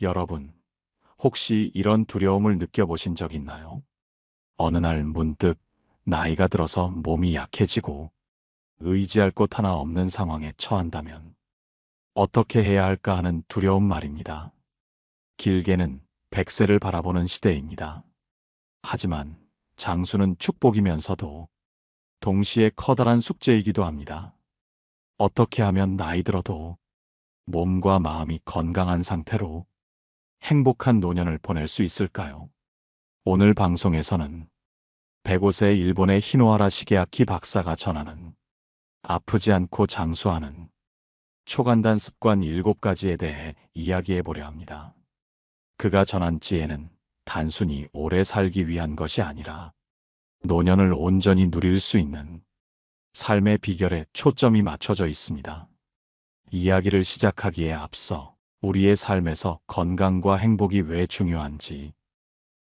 여러분, 혹시 이런 두려움을 느껴보신 적 있나요? 어느 날 문득 나이가 들어서 몸이 약해지고 의지할 곳 하나 없는 상황에 처한다면 어떻게 해야 할까 하는 두려움 말입니다. 길게는 100세를 바라보는 시대입니다. 하지만 장수는 축복이면서도 동시에 커다란 숙제이기도 합니다. 어떻게 하면 나이 들어도 몸과 마음이 건강한 상태로 행복한 노년을 보낼 수 있을까요? 오늘 방송에서는 105세 일본의 히노하라 시게아키 박사가 전하는 아프지 않고 장수하는 초간단 습관 7가지에 대해 이야기해 보려 합니다. 그가 전한 지혜는 단순히 오래 살기 위한 것이 아니라 노년을 온전히 누릴 수 있는 삶의 비결에 초점이 맞춰져 있습니다. 이야기를 시작하기에 앞서 우리의 삶에서 건강과 행복이 왜 중요한지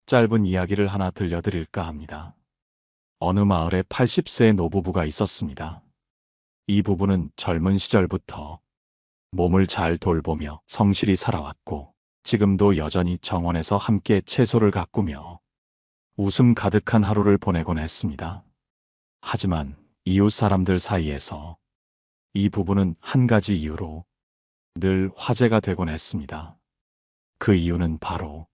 짧은 이야기를 하나 들려드릴까 합니다. 어느 마을에 80세의 노부부가 있었습니다. 이 부부는 젊은 시절부터 몸을 잘 돌보며 성실히 살아왔고 지금도 여전히 정원에서 함께 채소를 가꾸며 웃음 가득한 하루를 보내곤 했습니다. 하지만 이웃 사람들 사이에서 이 부부는 한 가지 이유로 늘 화제가 되곤 했습니다. 그 이유는 바로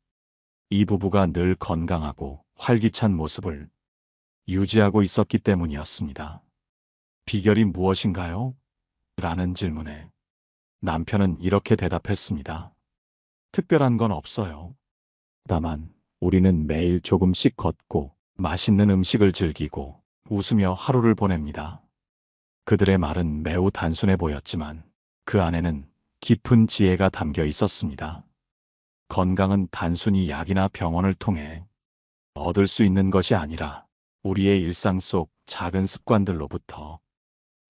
이 부부가 늘 건강하고 활기찬 모습을 유지하고 있었기 때문이었습니다. 비결이 무엇인가요? 라는 질문에 남편은 이렇게 대답했습니다. 특별한 건 없어요. 다만 우리는 매일 조금씩 걷고 맛있는 음식을 즐기고 웃으며 하루를 보냅니다. 그들의 말은 매우 단순해 보였지만 그 안에는 깊은 지혜가 담겨 있었습니다. 건강은 단순히 약이나 병원을 통해 얻을 수 있는 것이 아니라 우리의 일상 속 작은 습관들로부터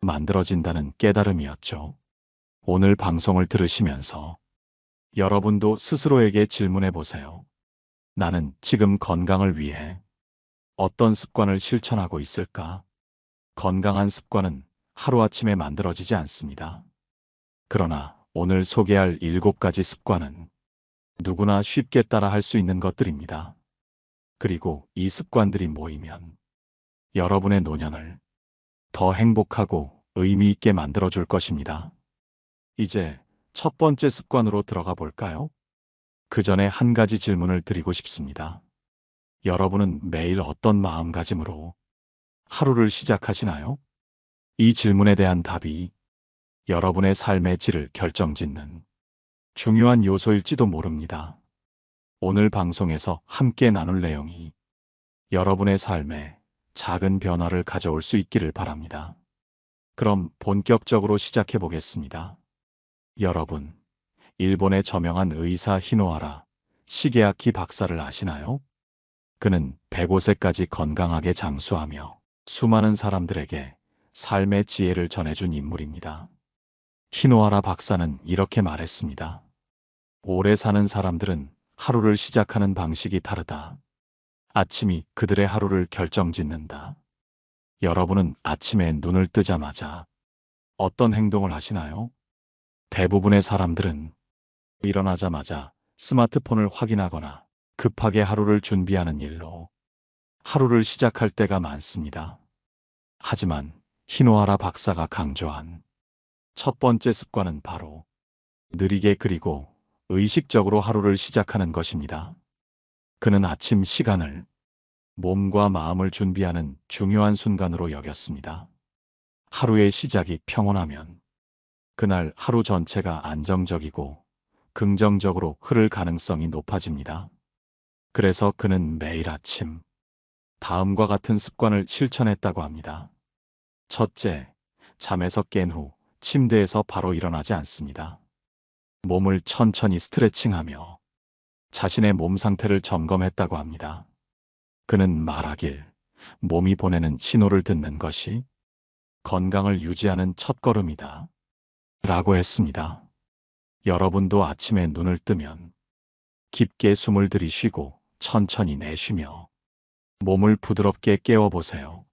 만들어진다는 깨달음이었죠. 오늘 방송을 들으시면서 여러분도 스스로에게 질문해 보세요. 나는 지금 건강을 위해 어떤 습관을 실천하고 있을까? 건강한 습관은 하루아침에 만들어지지 않습니다. 그러나 오늘 소개할 7가지 습관은 누구나 쉽게 따라 할 수 있는 것들입니다. 그리고 이 습관들이 모이면 여러분의 노년을 더 행복하고 의미 있게 만들어줄 것입니다. 이제 첫 번째 습관으로 들어가 볼까요? 그 전에 한 가지 질문을 드리고 싶습니다. 여러분은 매일 어떤 마음가짐으로 하루를 시작하시나요? 이 질문에 대한 답이 여러분의 삶의 질을 결정짓는 중요한 요소일지도 모릅니다. 오늘 방송에서 함께 나눌 내용이 여러분의 삶에 작은 변화를 가져올 수 있기를 바랍니다. 그럼 본격적으로 시작해 보겠습니다. 여러분, 일본의 저명한 의사 히노하라 시게아키 박사를 아시나요? 그는 105세까지 건강하게 장수하며 수많은 사람들에게 삶의 지혜를 전해준 인물입니다. 히노하라 박사는 이렇게 말했습니다. 오래 사는 사람들은 하루를 시작하는 방식이 다르다. 아침이 그들의 하루를 결정짓는다. 여러분은 아침에 눈을 뜨자마자 어떤 행동을 하시나요? 대부분의 사람들은 일어나자마자 스마트폰을 확인하거나 급하게 하루를 준비하는 일로 하루를 시작할 때가 많습니다. 하지만 히노하라 박사가 강조한 첫 번째 습관은 바로 느리게 그리고 의식적으로 하루를 시작하는 것입니다. 그는 아침 시간을 몸과 마음을 준비하는 중요한 순간으로 여겼습니다. 하루의 시작이 평온하면 그날 하루 전체가 안정적이고 긍정적으로 흐를 가능성이 높아집니다. 그래서 그는 매일 아침 다음과 같은 습관을 실천했다고 합니다. 첫째, 잠에서 깬 후 침대에서 바로 일어나지 않습니다. 몸을 천천히 스트레칭하며 자신의 몸 상태를 점검했다고 합니다. 그는 말하길 몸이 보내는 신호를 듣는 것이 건강을 유지하는 첫걸음이다 라고 했습니다. 여러분도 아침에 눈을 뜨면 깊게 숨을 들이쉬고 천천히 내쉬며 몸을 부드럽게 깨워보세요.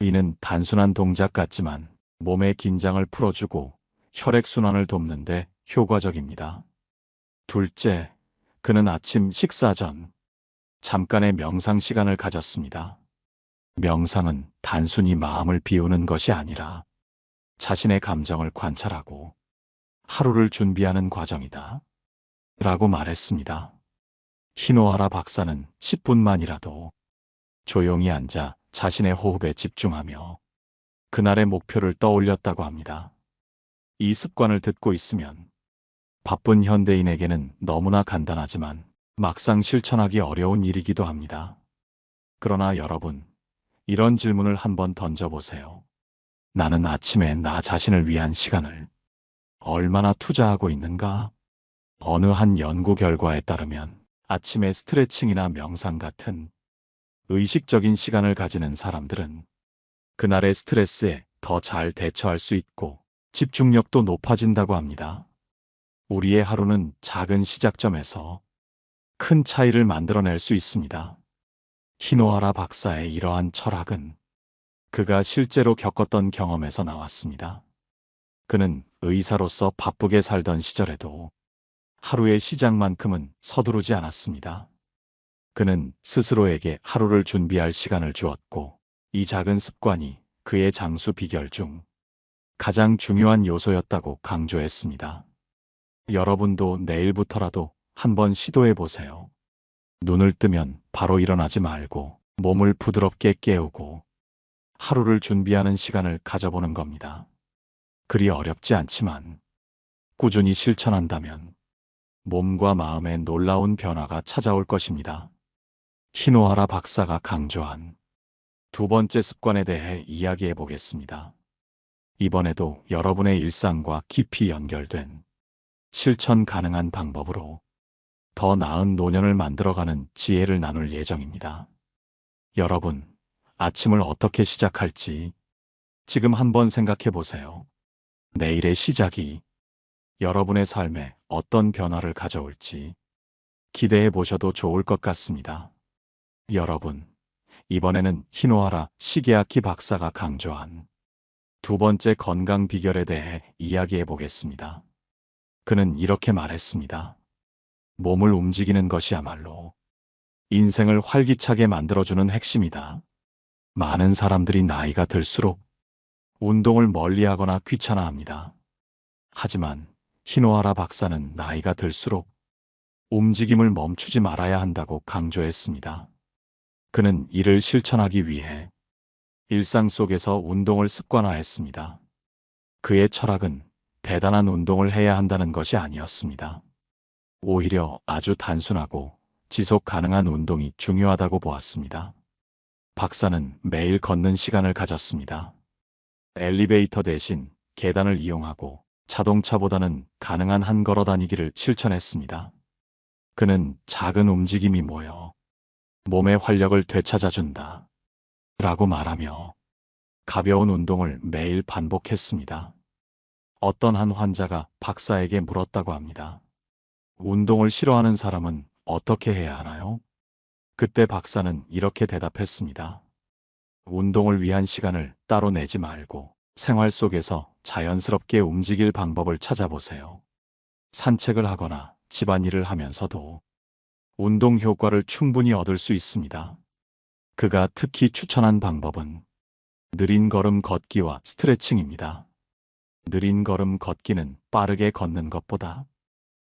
이는 단순한 동작 같지만 몸의 긴장을 풀어주고 혈액순환을 돕는데 효과적입니다. 둘째, 그는 아침 식사 전 잠깐의 명상 시간을 가졌습니다. 명상은 단순히 마음을 비우는 것이 아니라 자신의 감정을 관찰하고 하루를 준비하는 과정이다. 라고 말했습니다. 히노하라 박사는 10분만이라도 조용히 앉아 자신의 호흡에 집중하며 그날의 목표를 떠올렸다고 합니다. 이 습관을 듣고 있으면 바쁜 현대인에게는 너무나 간단하지만 막상 실천하기 어려운 일이기도 합니다. 그러나 여러분, 이런 질문을 한번 던져보세요. 나는 아침에 나 자신을 위한 시간을 얼마나 투자하고 있는가? 어느 한 연구 결과에 따르면 아침에 스트레칭이나 명상 같은 의식적인 시간을 가지는 사람들은 그날의 스트레스에 더 잘 대처할 수 있고 집중력도 높아진다고 합니다. 우리의 하루는 작은 시작점에서 큰 차이를 만들어낼 수 있습니다. 히노하라 박사의 이러한 철학은 그가 실제로 겪었던 경험에서 나왔습니다. 그는 의사로서 바쁘게 살던 시절에도 하루의 시작만큼은 서두르지 않았습니다. 그는 스스로에게 하루를 준비할 시간을 주었고, 이 작은 습관이 그의 장수 비결 중 가장 중요한 요소였다고 강조했습니다. 여러분도 내일부터라도 한번 시도해 보세요. 눈을 뜨면 바로 일어나지 말고 몸을 부드럽게 깨우고 하루를 준비하는 시간을 가져보는 겁니다. 그리 어렵지 않지만 꾸준히 실천한다면 몸과 마음에 놀라운 변화가 찾아올 것입니다. 히노하라 박사가 강조한 두 번째 습관에 대해 이야기해 보겠습니다. 이번에도 여러분의 일상과 깊이 연결된 실천 가능한 방법으로 더 나은 노년을 만들어가는 지혜를 나눌 예정입니다. 여러분, 아침을 어떻게 시작할지 지금 한번 생각해 보세요. 내일의 시작이 여러분의 삶에 어떤 변화를 가져올지 기대해 보셔도 좋을 것 같습니다. 여러분, 이번에는 히노하라 시게아키 박사가 강조한 두 번째 건강 비결에 대해 이야기해 보겠습니다. 그는 이렇게 말했습니다. 몸을 움직이는 것이야말로 인생을 활기차게 만들어주는 핵심이다. 많은 사람들이 나이가 들수록 운동을 멀리하거나 귀찮아합니다. 하지만 히노하라 박사는 나이가 들수록 움직임을 멈추지 말아야 한다고 강조했습니다. 그는 이를 실천하기 위해 일상 속에서 운동을 습관화했습니다. 그의 철학은 대단한 운동을 해야 한다는 것이 아니었습니다. 오히려 아주 단순하고 지속 가능한 운동이 중요하다고 보았습니다. 박사는 매일 걷는 시간을 가졌습니다. 엘리베이터 대신 계단을 이용하고 자동차보다는 가능한 한 걸어 다니기를 실천했습니다. 그는 작은 움직임이 모여 몸의 활력을 되찾아준다 라고 말하며 가벼운 운동을 매일 반복했습니다. 어떤 한 환자가 박사에게 물었다고 합니다. 운동을 싫어하는 사람은 어떻게 해야 하나요? 그때 박사는 이렇게 대답했습니다. 운동을 위한 시간을 따로 내지 말고 생활 속에서 자연스럽게 움직일 방법을 찾아보세요. 산책을 하거나 집안일을 하면서도 운동 효과를 충분히 얻을 수 있습니다. 그가 특히 추천한 방법은 느린 걸음 걷기와 스트레칭입니다. 느린 걸음 걷기는 빠르게 걷는 것보다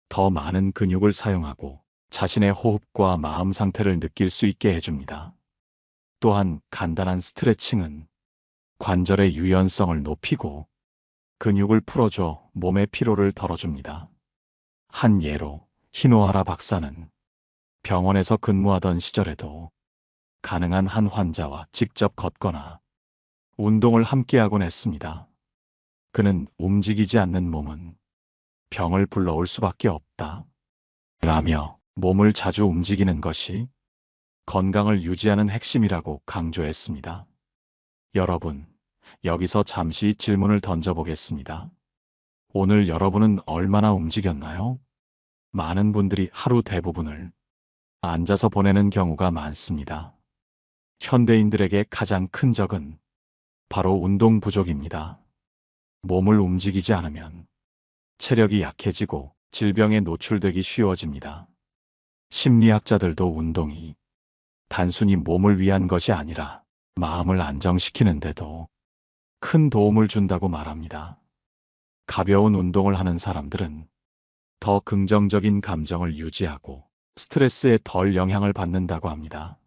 더 많은 근육을 사용하고 자신의 호흡과 마음 상태를 느낄 수 있게 해줍니다. 또한 간단한 스트레칭은 관절의 유연성을 높이고 근육을 풀어줘 몸의 피로를 덜어줍니다. 한 예로 히노하라 박사는 병원에서 근무하던 시절에도 가능한 한 환자와 직접 걷거나 운동을 함께하곤 했습니다. 그는 움직이지 않는 몸은 병을 불러올 수밖에 없다 라며 몸을 자주 움직이는 것이 건강을 유지하는 핵심이라고 강조했습니다. 여러분, 여기서 잠시 질문을 던져보겠습니다. 오늘 여러분은 얼마나 움직였나요? 많은 분들이 하루 대부분을 앉아서 보내는 경우가 많습니다. 현대인들에게 가장 큰 적은 바로 운동 부족입니다. 몸을 움직이지 않으면 체력이 약해지고 질병에 노출되기 쉬워집니다. 심리학자들도 운동이 단순히 몸을 위한 것이 아니라 마음을 안정시키는데도 큰 도움을 준다고 말합니다. 가벼운 운동을 하는 사람들은 더 긍정적인 감정을 유지하고 스트레스에 덜 영향을 받는다고 합니다.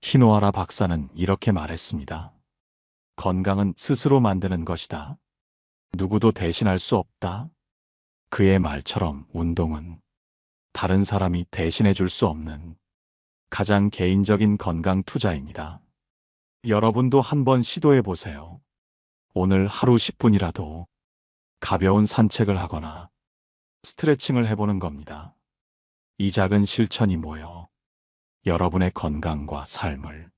히노하라 박사는 이렇게 말했습니다. 건강은 스스로 만드는 것이다. 누구도 대신할 수 없다. 그의 말처럼 운동은 다른 사람이 대신해 줄 수 없는 가장 개인적인 건강 투자입니다. 여러분도 한번 시도해 보세요. 오늘 하루 10분이라도 가벼운 산책을 하거나 스트레칭을 해보는 겁니다. 이 작은 실천이 모여 여러분의 건강과 삶을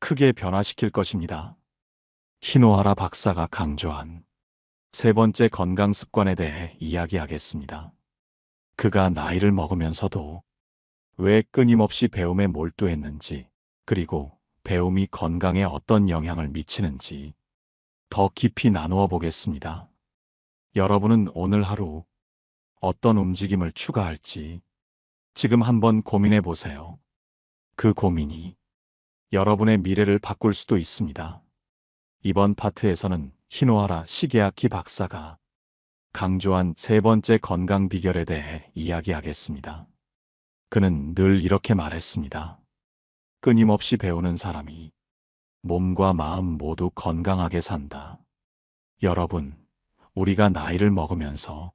크게 변화시킬 것입니다. 히노하라 박사가 강조한 세 번째 건강 습관에 대해 이야기하겠습니다. 그가 나이를 먹으면서도 왜 끊임없이 배움에 몰두했는지, 그리고 배움이 건강에 어떤 영향을 미치는지 더 깊이 나누어 보겠습니다. 여러분은 오늘 하루 어떤 움직임을 추가할지 지금 한번 고민해 보세요. 그 고민이 여러분의 미래를 바꿀 수도 있습니다. 이번 파트에서는 히노하라 시게아키 박사가 강조한 세 번째 건강 비결에 대해 이야기하겠습니다. 그는 늘 이렇게 말했습니다. 끊임없이 배우는 사람이 몸과 마음 모두 건강하게 산다. 여러분, 우리가 나이를 먹으면서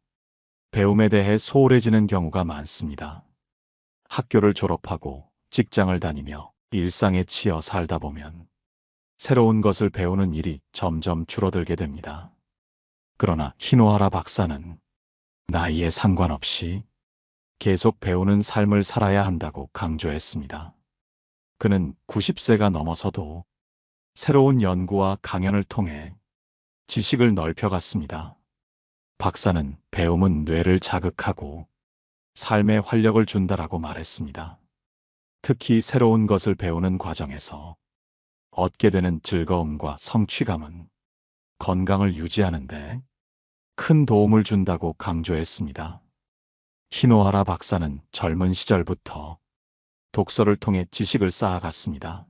배움에 대해 소홀해지는 경우가 많습니다. 학교를 졸업하고 직장을 다니며 일상에 치여 살다 보면 새로운 것을 배우는 일이 점점 줄어들게 됩니다. 그러나 히노하라 박사는 나이에 상관없이 계속 배우는 삶을 살아야 한다고 강조했습니다. 그는 90세가 넘어서도 새로운 연구와 강연을 통해 지식을 넓혀갔습니다. 박사는 배움은 뇌를 자극하고 삶에 활력을 준다라고 말했습니다. 특히 새로운 것을 배우는 과정에서 얻게 되는 즐거움과 성취감은 건강을 유지하는데 큰 도움을 준다고 강조했습니다. 히노하라 박사는 젊은 시절부터 독서를 통해 지식을 쌓아갔습니다.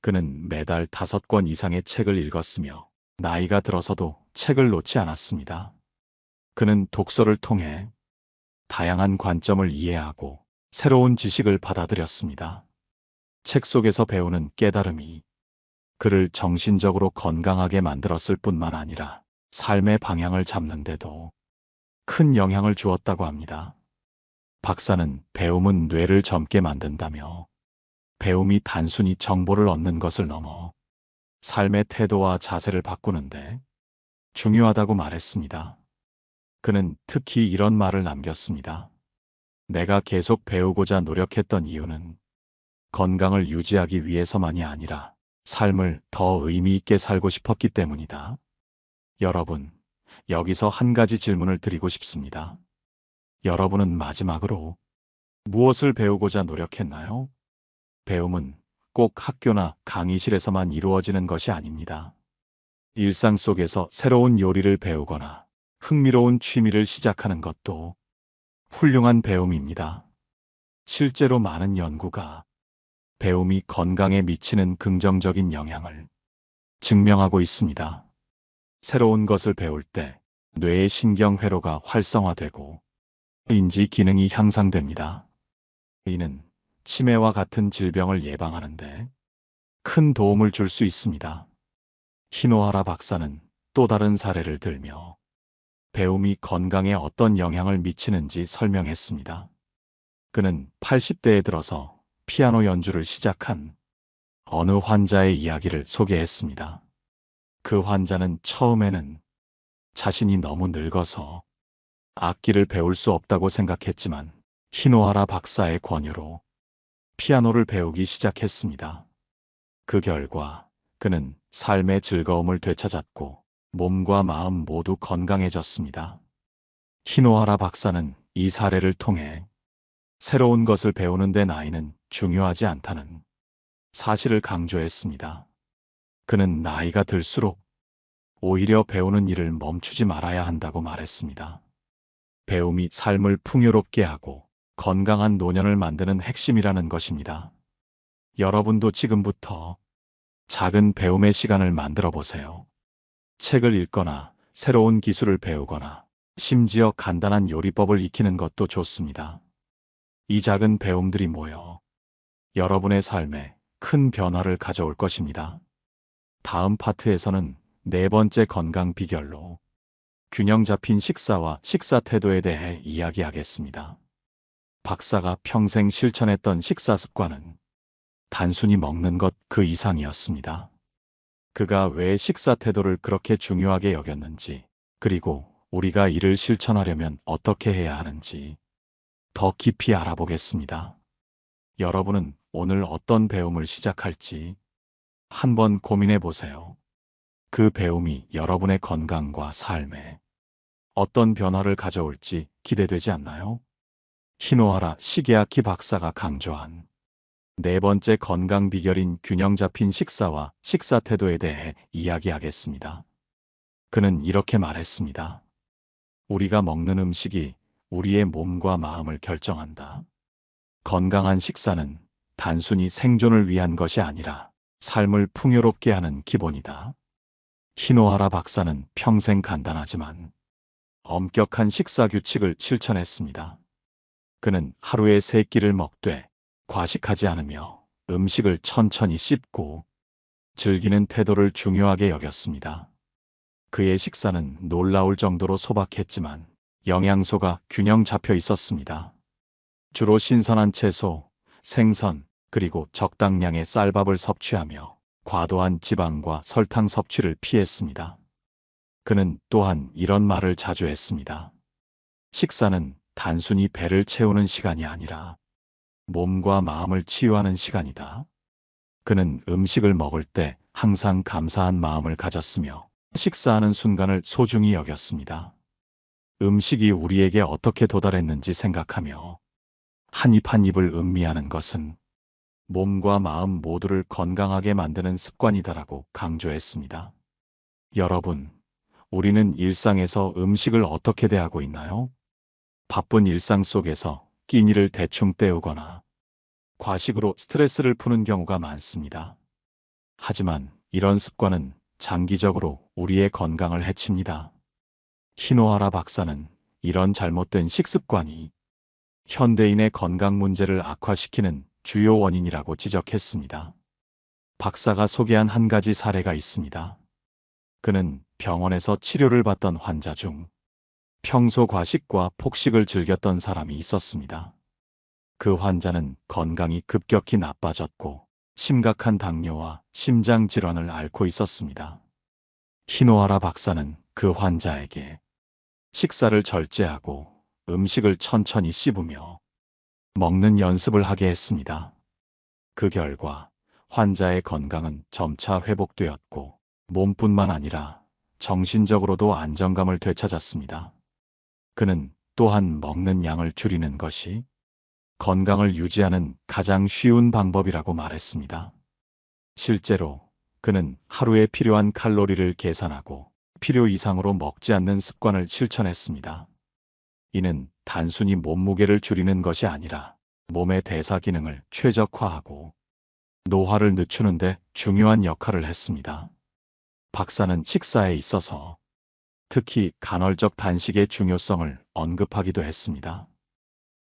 그는 매달 5권 이상의 책을 읽었으며 나이가 들어서도 책을 놓지 않았습니다. 그는 독서를 통해 다양한 관점을 이해하고 새로운 지식을 받아들였습니다. 책 속에서 배우는 깨달음이 그를 정신적으로 건강하게 만들었을 뿐만 아니라 삶의 방향을 잡는데도 큰 영향을 주었다고 합니다. 박사는 배움은 뇌를 젊게 만든다며 배움이 단순히 정보를 얻는 것을 넘어 삶의 태도와 자세를 바꾸는데 중요하다고 말했습니다. 그는 특히 이런 말을 남겼습니다. 내가 계속 배우고자 노력했던 이유는 건강을 유지하기 위해서만이 아니라 삶을 더 의미 있게 살고 싶었기 때문이다. 여러분, 여기서 한 가지 질문을 드리고 싶습니다. 여러분은 마지막으로 무엇을 배우고자 노력했나요? 배움은 꼭 학교나 강의실에서만 이루어지는 것이 아닙니다. 일상 속에서 새로운 요리를 배우거나 흥미로운 취미를 시작하는 것도 훌륭한 배움입니다. 실제로 많은 연구가 배움이 건강에 미치는 긍정적인 영향을 증명하고 있습니다. 새로운 것을 배울 때 뇌의 신경회로가 활성화되고 인지 기능이 향상됩니다. 이는 치매와 같은 질병을 예방하는데 큰 도움을 줄 수 있습니다. 히노하라 박사는 또 다른 사례를 들며 배움이 건강에 어떤 영향을 미치는지 설명했습니다. 그는 80대에 들어서 피아노 연주를 시작한 어느 환자의 이야기를 소개했습니다. 그 환자는 처음에는 자신이 너무 늙어서 악기를 배울 수 없다고 생각했지만 히노하라 박사의 권유로 피아노를 배우기 시작했습니다. 그 결과 그는 삶의 즐거움을 되찾았고 몸과 마음 모두 건강해졌습니다. 히노하라 박사는 이 사례를 통해 새로운 것을 배우는 데 나이는 중요하지 않다는 사실을 강조했습니다. 그는 나이가 들수록 오히려 배우는 일을 멈추지 말아야 한다고 말했습니다. 배움이 삶을 풍요롭게 하고 건강한 노년을 만드는 핵심이라는 것입니다. 여러분도 지금부터 작은 배움의 시간을 만들어 보세요. 책을 읽거나 새로운 기술을 배우거나 심지어 간단한 요리법을 익히는 것도 좋습니다. 이 작은 배움들이 모여 여러분의 삶에 큰 변화를 가져올 것입니다. 다음 파트에서는 네 번째 건강 비결로 균형 잡힌 식사와 식사 태도에 대해 이야기하겠습니다. 박사가 평생 실천했던 식사 습관은 단순히 먹는 것 그 이상이었습니다. 그가 왜 식사 태도를 그렇게 중요하게 여겼는지, 그리고 우리가 이를 실천하려면 어떻게 해야 하는지 더 깊이 알아보겠습니다. 여러분은 오늘 어떤 배움을 시작할지 한번 고민해 보세요. 그 배움이 여러분의 건강과 삶에 어떤 변화를 가져올지 기대되지 않나요? 히노하라 시게아키 박사가 강조한 네 번째 건강 비결인 균형 잡힌 식사와 식사 태도에 대해 이야기하겠습니다. 그는 이렇게 말했습니다. 우리가 먹는 음식이 우리의 몸과 마음을 결정한다. 건강한 식사는 단순히 생존을 위한 것이 아니라 삶을 풍요롭게 하는 기본이다. 히노하라 박사는 평생 간단하지만 엄격한 식사 규칙을 실천했습니다. 그는 하루에 3끼를 먹되 과식하지 않으며 음식을 천천히 씹고 즐기는 태도를 중요하게 여겼습니다. 그의 식사는 놀라울 정도로 소박했지만 영양소가 균형 잡혀 있었습니다. 주로 신선한 채소, 생선, 그리고 적당량의 쌀밥을 섭취하며 과도한 지방과 설탕 섭취를 피했습니다. 그는 또한 이런 말을 자주 했습니다. 식사는 단순히 배를 채우는 시간이 아니라 몸과 마음을 치유하는 시간이다. 그는 음식을 먹을 때 항상 감사한 마음을 가졌으며 식사하는 순간을 소중히 여겼습니다. 음식이 우리에게 어떻게 도달했는지 생각하며 한 입 한 입을 음미하는 것은 몸과 마음 모두를 건강하게 만드는 습관이다라고 강조했습니다. 여러분, 우리는 일상에서 음식을 어떻게 대하고 있나요? 바쁜 일상 속에서 끼니를 대충 때우거나 과식으로 스트레스를 푸는 경우가 많습니다. 하지만 이런 습관은 장기적으로 우리의 건강을 해칩니다. 히노하라 박사는 이런 잘못된 식습관이 현대인의 건강 문제를 악화시키는 주요 원인이라고 지적했습니다. 박사가 소개한 한 가지 사례가 있습니다. 그는 병원에서 치료를 받던 환자 중 평소 과식과 폭식을 즐겼던 사람이 있었습니다. 그 환자는 건강이 급격히 나빠졌고 심각한 당뇨와 심장 질환을 앓고 있었습니다. 히노하라 박사는 그 환자에게 식사를 절제하고 음식을 천천히 씹으며 먹는 연습을 하게 했습니다. 그 결과 환자의 건강은 점차 회복되었고 몸뿐만 아니라 정신적으로도 안정감을 되찾았습니다. 그는 또한 먹는 양을 줄이는 것이 건강을 유지하는 가장 쉬운 방법이라고 말했습니다. 실제로 그는 하루에 필요한 칼로리를 계산하고 필요 이상으로 먹지 않는 습관을 실천했습니다. 이는 단순히 몸무게를 줄이는 것이 아니라 몸의 대사 기능을 최적화하고 노화를 늦추는 데 중요한 역할을 했습니다. 박사는 식사에 있어서 특히 간헐적 단식의 중요성을 언급하기도 했습니다.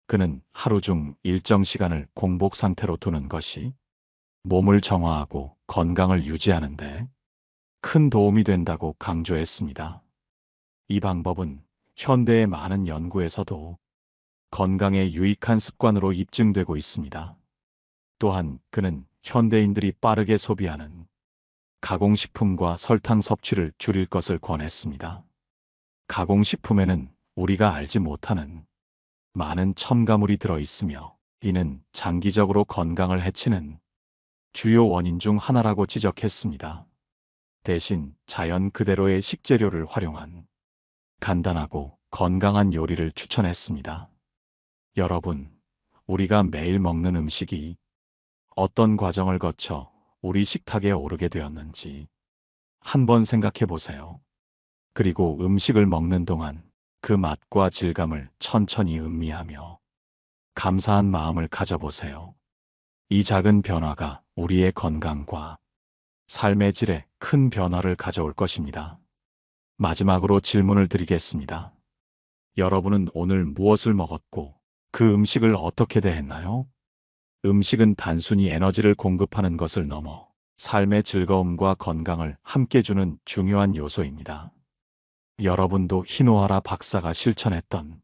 그는 하루 중 일정 시간을 공복 상태로 두는 것이 몸을 정화하고 건강을 유지하는 데 큰 도움이 된다고 강조했습니다. 이 방법은 현대의 많은 연구에서도 건강에 유익한 습관으로 입증되고 있습니다. 또한 그는 현대인들이 빠르게 소비하는 가공식품과 설탕 섭취를 줄일 것을 권했습니다. 가공식품에는 우리가 알지 못하는 많은 첨가물이 들어있으며 이는 장기적으로 건강을 해치는 주요 원인 중 하나라고 지적했습니다. 대신 자연 그대로의 식재료를 활용한 간단하고 건강한 요리를 추천했습니다. 여러분, 우리가 매일 먹는 음식이 어떤 과정을 거쳐 우리 식탁에 오르게 되었는지 한번 생각해 보세요. 그리고 음식을 먹는 동안 그 맛과 질감을 천천히 음미하며 감사한 마음을 가져보세요. 이 작은 변화가 우리의 건강과 삶의 질에 큰 변화를 가져올 것입니다. 마지막으로 질문을 드리겠습니다. 여러분은 오늘 무엇을 먹었고 그 음식을 어떻게 대했나요? 음식은 단순히 에너지를 공급하는 것을 넘어 삶의 즐거움과 건강을 함께 주는 중요한 요소입니다. 여러분도 히노하라 박사가 실천했던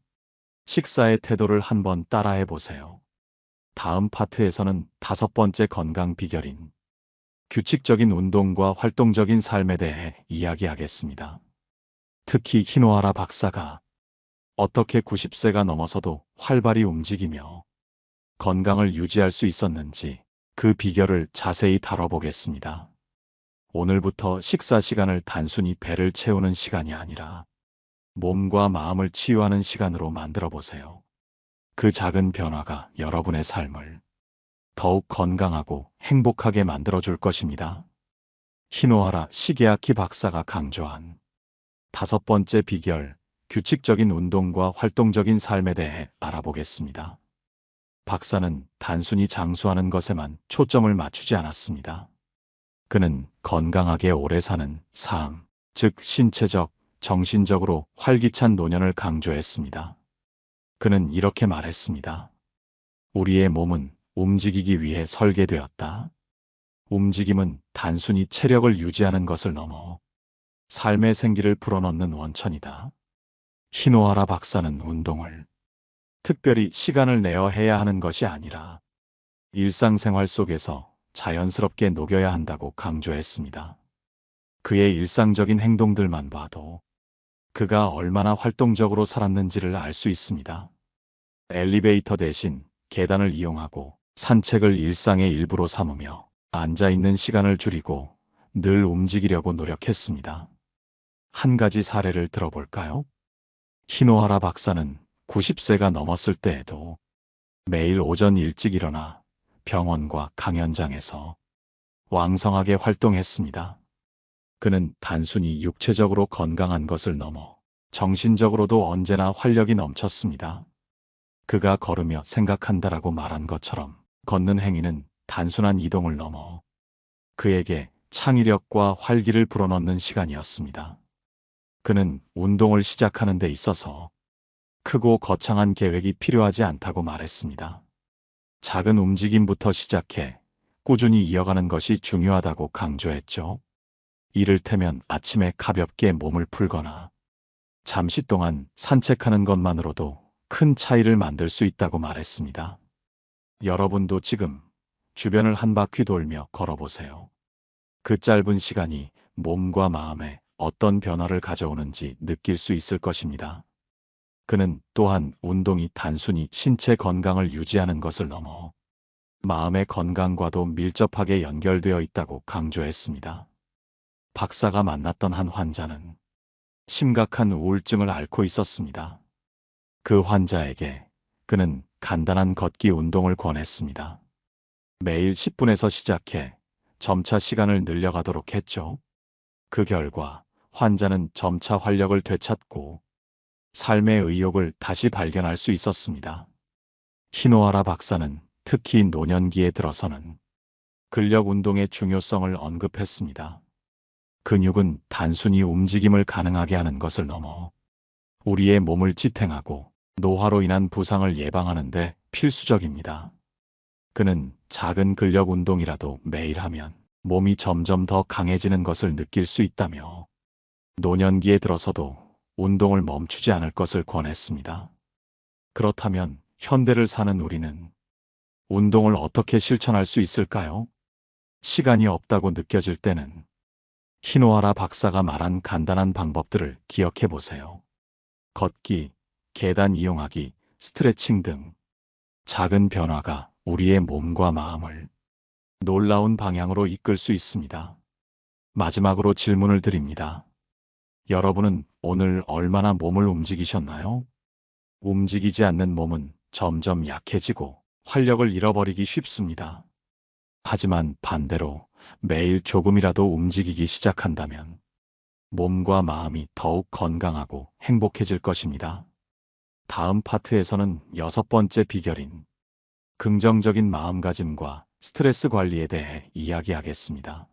식사의 태도를 한번 따라해 보세요. 다음 파트에서는 5번째 건강 비결인 규칙적인 운동과 활동적인 삶에 대해 이야기하겠습니다. 특히 히노하라 박사가 어떻게 90세가 넘어서도 활발히 움직이며 건강을 유지할 수 있었는지 그 비결을 자세히 다뤄보겠습니다. 오늘부터 식사 시간을 단순히 배를 채우는 시간이 아니라 몸과 마음을 치유하는 시간으로 만들어 보세요. 그 작은 변화가 여러분의 삶을 더욱 건강하고 행복하게 만들어줄 것입니다. 히노하라 시게아키 박사가 강조한 5번째 비결, 규칙적인 운동과 활동적인 삶에 대해 알아보겠습니다. 박사는 단순히 장수하는 것에만 초점을 맞추지 않았습니다. 그는 건강하게 오래 사는 삶, 즉 신체적, 정신적으로 활기찬 노년을 강조했습니다. 그는 이렇게 말했습니다. 우리의 몸은 움직이기 위해 설계되었다. 움직임은 단순히 체력을 유지하는 것을 넘어 삶의 생기를 불어넣는 원천이다. 히노하라 박사는 운동을 특별히 시간을 내어 해야 하는 것이 아니라 일상생활 속에서 자연스럽게 녹여야 한다고 강조했습니다. 그의 일상적인 행동들만 봐도 그가 얼마나 활동적으로 살았는지를 알 수 있습니다. 엘리베이터 대신 계단을 이용하고 산책을 일상의 일부로 삼으며 앉아있는 시간을 줄이고 늘 움직이려고 노력했습니다. 한 가지 사례를 들어볼까요? 히노하라 박사는 90세가 넘었을 때에도 매일 오전 일찍 일어나 병원과 강연장에서 왕성하게 활동했습니다. 그는 단순히 육체적으로 건강한 것을 넘어 정신적으로도 언제나 활력이 넘쳤습니다. 그가 걸으며 생각한다라고 말한 것처럼 걷는 행위는 단순한 이동을 넘어 그에게 창의력과 활기를 불어넣는 시간이었습니다. 그는 운동을 시작하는 데 있어서 크고 거창한 계획이 필요하지 않다고 말했습니다. 작은 움직임부터 시작해 꾸준히 이어가는 것이 중요하다고 강조했죠. 이를테면 아침에 가볍게 몸을 풀거나 잠시 동안 산책하는 것만으로도 큰 차이를 만들 수 있다고 말했습니다. 여러분도 지금 주변을 한 바퀴 돌며 걸어보세요. 그 짧은 시간이 몸과 마음에 어떤 변화를 가져오는지 느낄 수 있을 것입니다. 그는 또한 운동이 단순히 신체 건강을 유지하는 것을 넘어 마음의 건강과도 밀접하게 연결되어 있다고 강조했습니다. 박사가 만났던 한 환자는 심각한 우울증을 앓고 있었습니다. 그 환자에게 그는 간단한 걷기 운동을 권했습니다. 매일 10분에서 시작해 점차 시간을 늘려가도록 했죠. 그 결과 환자는 점차 활력을 되찾고 삶의 의욕을 다시 발견할 수 있었습니다. 히노하라 박사는 특히 노년기에 들어서는 근력 운동의 중요성을 언급했습니다. 근육은 단순히 움직임을 가능하게 하는 것을 넘어 우리의 몸을 지탱하고 노화로 인한 부상을 예방하는 데 필수적입니다. 그는 작은 근력 운동이라도 매일 하면 몸이 점점 더 강해지는 것을 느낄 수 있다며 노년기에 들어서도 운동을 멈추지 않을 것을 권했습니다. 그렇다면 현대를 사는 우리는 운동을 어떻게 실천할 수 있을까요? 시간이 없다고 느껴질 때는 히노하라 박사가 말한 간단한 방법들을 기억해 보세요. 걷기, 계단 이용하기, 스트레칭 등 작은 변화가 우리의 몸과 마음을 놀라운 방향으로 이끌 수 있습니다. 마지막으로 질문을 드립니다. 여러분은 오늘 얼마나 몸을 움직이셨나요? 움직이지 않는 몸은 점점 약해지고 활력을 잃어버리기 쉽습니다. 하지만 반대로 매일 조금이라도 움직이기 시작한다면 몸과 마음이 더욱 건강하고 행복해질 것입니다. 다음 파트에서는 6번째 비결인 긍정적인 마음가짐과 스트레스 관리에 대해 이야기하겠습니다.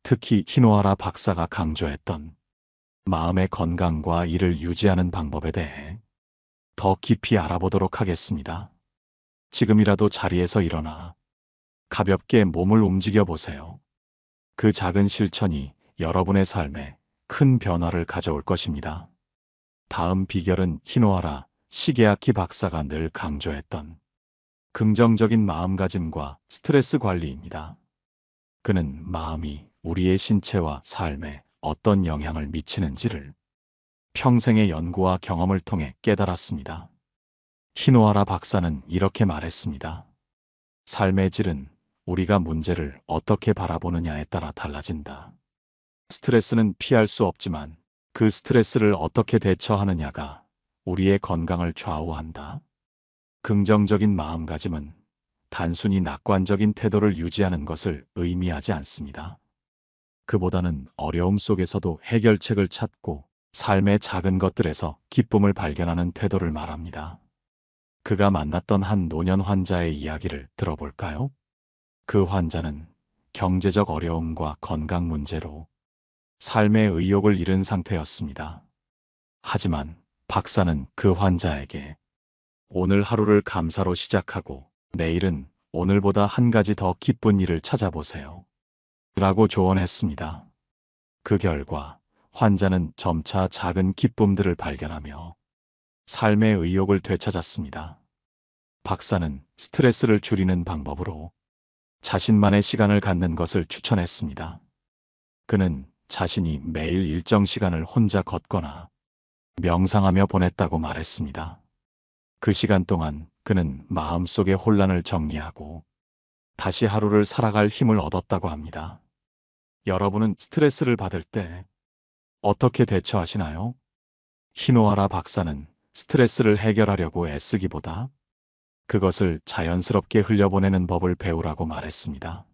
특히 히노하라 박사가 강조했던 마음의 건강과 이를 유지하는 방법에 대해 더 깊이 알아보도록 하겠습니다. 지금이라도 자리에서 일어나 가볍게 몸을 움직여 보세요. 그 작은 실천이 여러분의 삶에 큰 변화를 가져올 것입니다. 다음 비결은 히노하라 시게아키 박사가 늘 강조했던 긍정적인 마음가짐과 스트레스 관리입니다. 그는 마음이 우리의 신체와 삶에 어떤 영향을 미치는지를 평생의 연구와 경험을 통해 깨달았습니다. 히노하라 박사는 이렇게 말했습니다. 삶의 질은 우리가 문제를 어떻게 바라보느냐에 따라 달라진다. 스트레스는 피할 수 없지만 그 스트레스를 어떻게 대처하느냐가 우리의 건강을 좌우한다. 긍정적인 마음가짐은 단순히 낙관적인 태도를 유지하는 것을 의미하지 않습니다. 그보다는 어려움 속에서도 해결책을 찾고 삶의 작은 것들에서 기쁨을 발견하는 태도를 말합니다. 그가 만났던 한 노년 환자의 이야기를 들어볼까요? 그 환자는 경제적 어려움과 건강 문제로 삶의 의욕을 잃은 상태였습니다. 하지만 박사는 그 환자에게 오늘 하루를 감사로 시작하고 내일은 오늘보다 한 가지 더 기쁜 일을 찾아보세요. 라고 조언했습니다. 그 결과 환자는 점차 작은 기쁨들을 발견하며 삶의 의욕을 되찾았습니다. 박사는 스트레스를 줄이는 방법으로 자신만의 시간을 갖는 것을 추천했습니다. 그는 자신이 매일 일정 시간을 혼자 걷거나 명상하며 보냈다고 말했습니다. 그 시간 동안 그는 마음속의 혼란을 정리하고 다시 하루를 살아갈 힘을 얻었다고 합니다. 여러분은 스트레스를 받을 때 어떻게 대처하시나요? 히노하라 박사는 스트레스를 해결하려고 애쓰기보다 그것을 자연스럽게 흘려보내는 법을 배우라고 말했습니다.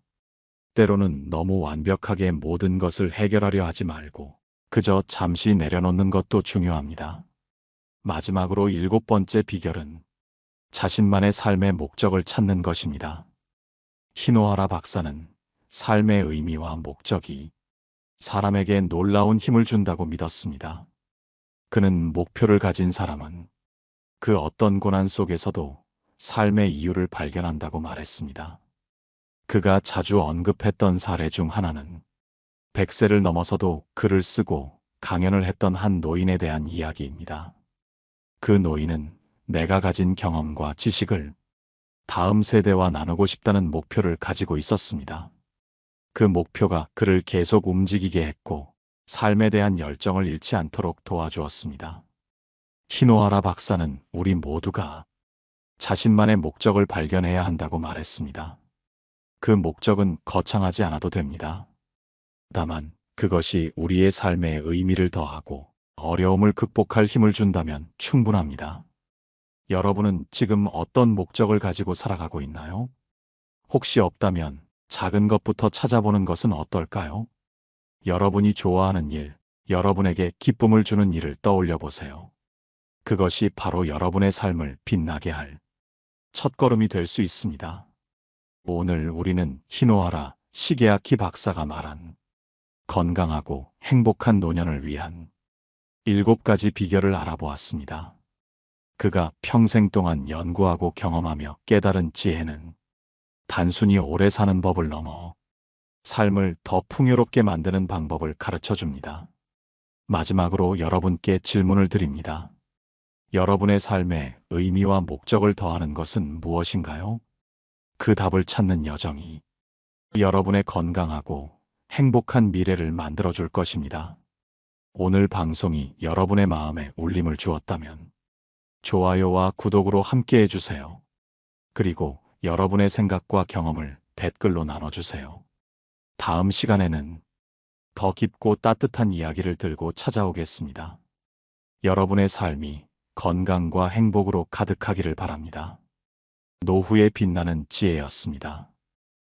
때로는 너무 완벽하게 모든 것을 해결하려 하지 말고 그저 잠시 내려놓는 것도 중요합니다. 마지막으로 7번째 비결은 자신만의 삶의 목적을 찾는 것입니다. 히노하라 박사는 삶의 의미와 목적이 사람에게 놀라운 힘을 준다고 믿었습니다. 그는 목표를 가진 사람은 그 어떤 고난 속에서도 삶의 이유를 발견한다고 말했습니다. 그가 자주 언급했던 사례 중 하나는 100세를 넘어서도 글을 쓰고 강연을 했던 한 노인에 대한 이야기입니다. 그 노인은 내가 가진 경험과 지식을 다음 세대와 나누고 싶다는 목표를 가지고 있었습니다. 그 목표가 그를 계속 움직이게 했고 삶에 대한 열정을 잃지 않도록 도와주었습니다. 히노하라 박사는 우리 모두가 자신만의 목적을 발견해야 한다고 말했습니다. 그 목적은 거창하지 않아도 됩니다. 다만 그것이 우리의 삶에 의미를 더하고 어려움을 극복할 힘을 준다면 충분합니다. 여러분은 지금 어떤 목적을 가지고 살아가고 있나요? 혹시 없다면 작은 것부터 찾아보는 것은 어떨까요? 여러분이 좋아하는 일, 여러분에게 기쁨을 주는 일을 떠올려 보세요. 그것이 바로 여러분의 삶을 빛나게 할 첫걸음이 될 수 있습니다. 오늘 우리는 히노하라 시게아키 박사가 말한 건강하고 행복한 노년을 위한 7가지 비결을 알아보았습니다. 그가 평생 동안 연구하고 경험하며 깨달은 지혜는 단순히 오래 사는 법을 넘어 삶을 더 풍요롭게 만드는 방법을 가르쳐 줍니다. 마지막으로 여러분께 질문을 드립니다. 여러분의 삶에 의미와 목적을 더하는 것은 무엇인가요? 그 답을 찾는 여정이 여러분의 건강하고 행복한 미래를 만들어줄 것입니다. 오늘 방송이 여러분의 마음에 울림을 주었다면 좋아요와 구독으로 함께 해주세요. 그리고 여러분의 생각과 경험을 댓글로 나눠주세요. 다음 시간에는 더 깊고 따뜻한 이야기를 들고 찾아오겠습니다. 여러분의 삶이 건강과 행복으로 가득하기를 바랍니다. 노후에 빛나는 지혜였습니다.